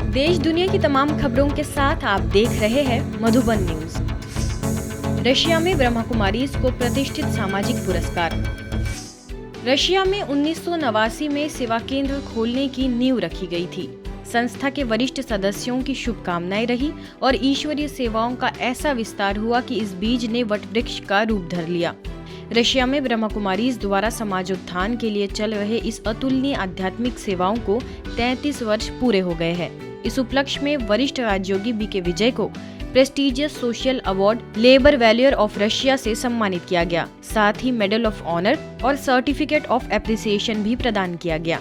देश दुनिया की तमाम खबरों के साथ आप देख रहे हैं मधुबन न्यूज। रशिया में ब्रह्मा कुमारीज को प्रतिष्ठित सामाजिक पुरस्कार। रशिया में 1989 में सेवा केंद्र खोलने की नींव रखी गई थी। संस्था के वरिष्ठ सदस्यों की शुभकामनाएं रही और ईश्वरीय सेवाओं का ऐसा विस्तार हुआ कि इस बीज ने वटवृक्ष का रूप धर लिया। रशिया में ब्रह्मा कुमारीज द्वारा समाजोत्थान के लिए चल रहे इस अतुलनीय आध्यात्मिक सेवाओं को 33 वर्ष पूरे हो गए हैं। इस उपलक्ष्य में वरिष्ठ राजयोगी बीके विजय को prestigious social award labour valour of Russia से सम्मानित किया गया। साथ ही मेडल ऑफ ऑनर और सर्टिफिकेट ऑफ एप्रिसिएशन भी प्रदान किया गया।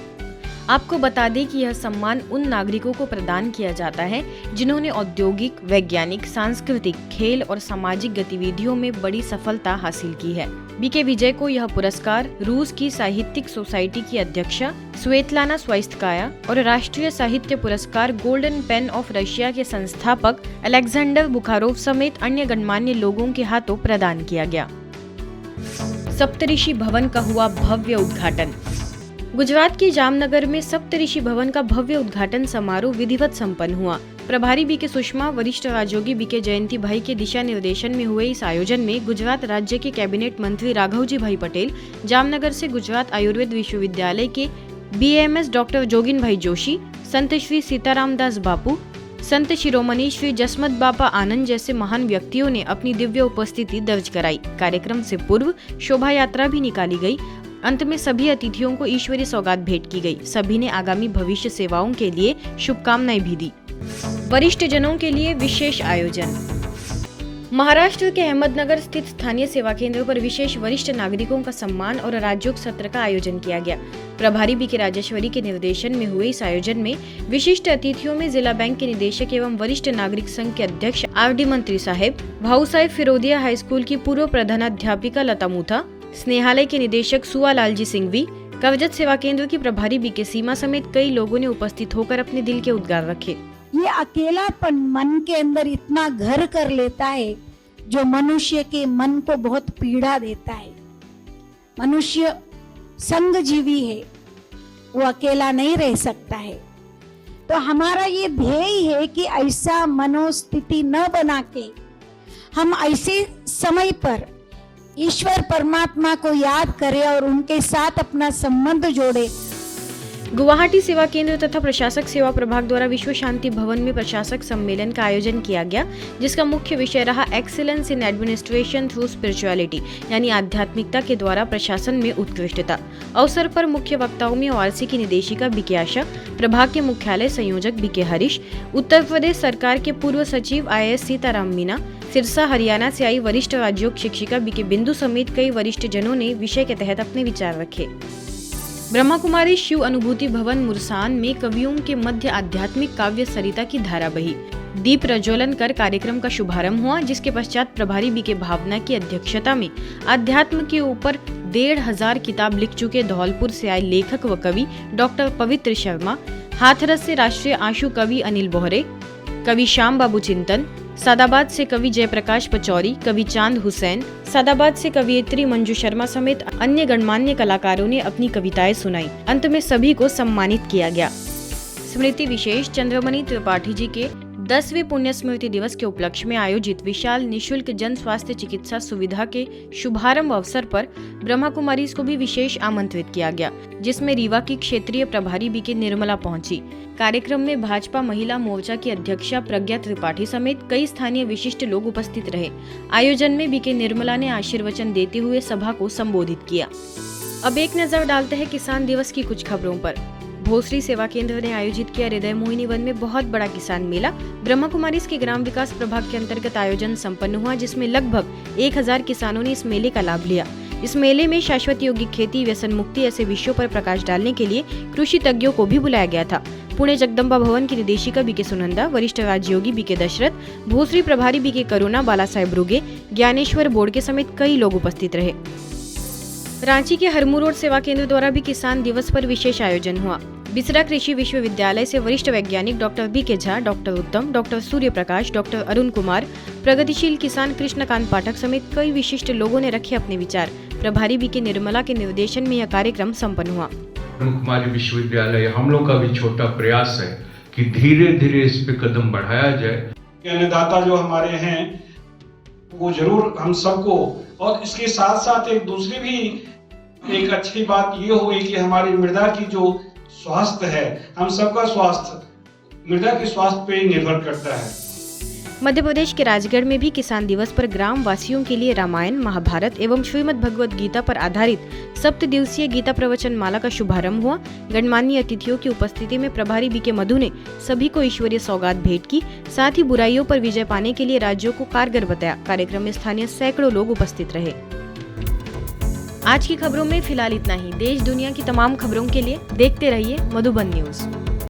आपको बता दें कि यह सम्मान उन नागरिकों को प्रदान किया जाता है जिन्होंने औद्योगिक, वैज्ञानिक, सांस्कृतिक, खेल और सामाजिक गतिविधियों में बड़ी सफलता हासिल की है। बीके विजय को यह पुरस्कार रूस की साहित्यिक सोसाइटी की अध्यक्षा स्वेतलाना स्वाइत्स्काया और राष्ट्रीय साहित्य पुरस्कार गोल्डन पेन ऑफ रशिया के संस्थापक अलेक्जेंडर बुखारोव समेत अन्य गणमान्य लोगों के हाथों प्रदान किया गया। सप्तऋषि भवन का हुआ भव्य उद्घाटन। गुजरात के जामनगर में सप्तऋषि भवन का भव्य उद्घाटन समारोह विधिवत संपन्न हुआ। प्रभारी बीके सुषमा, वरिष्ठ राजयोगी बीके जयंती भाई के दिशा निर्देशन में हुए इस आयोजन में गुजरात राज्य के कैबिनेट मंत्री राघवजी भाई पटेल, जामनगर से गुजरात आयुर्वेद विश्वविद्यालय के BAMS डॉक्टर जोगिन भाई जोशी, संत श्री सीतारामदास बापू, संत शिरोमणि श्री जसमत बापा आनंद जैसे महान व्यक्तियों ने अपनी दिव्य उपस्थिति दर्ज कराई। कार्यक्रम से पूर्व शोभा यात्रा भी निकाली गई। अंत में सभी अतिथियों को ईश्वरीय सौगात भेंट की गई। सभी ने आगामी भविष्य सेवाओं के लिए शुभकामनाएं भी दी। वरिष्ठ जनों के लिए विशेष आयोजन। महाराष्ट्र के अहमदनगर स्थित स्थानीय सेवा केंद्र पर विशेष वरिष्ठ नागरिकों का सम्मान और राज्योत्सव सत्र का आयोजन किया गया। प्रभारी बीके राजेश्वरी के निर्देशन में हुए इस आयोजन में विशिष्ट अतिथियों में जिला बैंक के निदेशक एवं वरिष्ठ नागरिक संघ के अध्यक्ष RD मंत्री साहेब, भाऊ साहेब फिरोदिया हाई स्कूल की पूर्व प्रधानाध्यापिका लता मुथा, स्नेहालय के निदेशक सुआ लालजी सिंघवी, कवजत सेवा केंद्र की प्रभारी बीके सीमा समेत कई लोगों ने उपस्थित होकर अपने दिल के उद्गार रखे। ये अकेलापन मन के अंदर इतना घर कर लेता है जो मनुष्य के मन को बहुत पीड़ा देता है। मनुष्य संगजीवी है, वो अकेला नहीं रह सकता है। तो हमारा ये ध्येय है कि ऐसा मनोस्थिति न बना के हम ऐसे समय पर ईश्वर परमात्मा को याद करें और उनके साथ अपना संबंध जोड़े। गुवाहाटी सेवा केंद्र तथा प्रशासक सेवा प्रभाग द्वारा विश्व शांति भवन में प्रशासक सम्मेलन का आयोजन किया गया, जिसका मुख्य विषय रहा excellence in administration through spirituality, यानी आध्यात्मिकता के द्वारा प्रशासन में उत्कृष्टता। अवसर पर मुख्य वक्ताओं में ORC की निदेशिका बीके आशा, प्रभाग के मुख्यालय संयोजक बीके हरीश, उत्तर प्रदेश सरकार के पूर्व सचिव IAS सीताराम मीना, सिरसा हरियाणा से आई वरिष्ठ राजयोग शिक्षिका बीके बिंदु समेत कई वरिष्ठ जनों ने विषय के तहत अपने विचार रखे। ब्रह्मा कुमारी शिव अनुभूति भवन मुरसान में कवियों के मध्य आध्यात्मिक काव्य सरिता की धारा बही। दीप प्रज्वलन कर कार्यक्रम का शुभारंभ हुआ, जिसके पश्चात प्रभारी बीके भावना की अध्यक्षता में अध्यात्म के ऊपर 1,500 किताब लिख चुके धौलपुर से आए लेखक व कवि डॉक्टर पवित्र शर्मा, हाथरस से राष्ट्रीय आशु कवि अनिल बोहरे, कवि श्याम बाबू चिंतन, सादाबाद से कवि जयप्रकाश पचौरी, कवि चांद हुसैन, सादाबाद से कवियत्री मंजू शर्मा समेत अन्य गणमान्य कलाकारों ने अपनी कविताएं सुनाई। अंत में सभी को सम्मानित किया गया। स्मृति विशेष चंद्रमणि त्रिपाठी जी के 10वें पुण्य स्मृति दिवस के उपलक्ष्य में आयोजित विशाल निशुल्क जन स्वास्थ्य चिकित्सा सुविधा के शुभारंभ अवसर पर ब्रह्मा कुमारीज को भी विशेष आमंत्रित किया गया, जिसमें रीवा की क्षेत्रीय प्रभारी बीके निर्मला पहुंची। कार्यक्रम में भाजपा महिला मोर्चा की अध्यक्षा प्रज्ञा त्रिपाठी समेत कई स्थानीय विशिष्ट लोग उपस्थित रहे। आयोजन में बीके निर्मला ने आशीर्वचन देते हुए सभा को संबोधित किया। अब एक नजर डालते हैं किसान दिवस की कुछ खबरों पर। भोसरी सेवा केंद्र ने आयोजित किया हृदय मोहिनी वन में बहुत बड़ा किसान मेला। ब्रह्मा कुमारीज के ग्राम विकास प्रभाग के अंतर्गत आयोजन संपन्न हुआ, जिसमें लगभग 1000 किसानों ने इस मेले का लाभ लिया। इस मेले में शाश्वत यौगिक खेती, व्यसन मुक्ति ऐसे विषयों पर प्रकाश डालने के लिए कृषि तज्ञों को भी बुलाया गया था। पुणे जगदम्बा भवन की निदेशिका बीके सुनंदा, वरिष्ठ राजयोगी बीके दशरथ, भोसरी प्रभारी बीके करुणा, बाला साहेब रुगे, ज्ञानेश्वर बोड़के समेत कई लोग उपस्थित रहे। रांची के हरमू रोड सेवा केंद्र द्वारा भी किसान दिवस पर विशेष आयोजन हुआ। बिसरा कृषि विश्वविद्यालय से वरिष्ठ वैज्ञानिक डॉक्टर BK झा, डॉक्टर उत्तम, डॉक्टर सूर्य प्रकाश, डॉक्टर अरुण कुमार, प्रगतिशील किसान कृष्णकांत पाठक समेत कई विशिष्ट लोगों ने रखे अपने विचार। प्रभारी बीके निर्मला के निर्देशन में यह कार्यक्रम संपन्न हुआ। ब्रह्मा कुमारी विश्वविद्यालय हम लोग का भी छोटा प्रयास है कि धीरे धीरे इस पे कदम बढ़ाया जाए। अन्नदाता जो हमारे हैं वो जरूर हम सबको, और इसके साथ साथ एक दूसरी भी एक अच्छी बात ये हुई कि हमारी मृदा की जो स्वास्थ्य है, हम सबका स्वास्थ्य मृदा के स्वास्थ्य पे निर्भर करता है। मध्य प्रदेश के राजगढ़ में भी किसान दिवस पर ग्राम वासियों के लिए रामायण, महाभारत एवं श्रीमद् भगवत गीता पर आधारित 7 दिवसीय गीता प्रवचन माला का शुभारंभ हुआ। गणमान्य अतिथियों की उपस्थिति में प्रभारी बीके मधु ने सभी को ईश्वरीय सौगात भेंट की, साथ ही बुराइयों पर विजय पाने के लिए राज्यों को कारगर बताया। कार्यक्रम में स्थानीय सैकड़ों लोग उपस्थित रहे। आज की खबरों में फिलहाल इतना ही। देश दुनिया की तमाम खबरों के लिए देखते रहिए मधुबन न्यूज।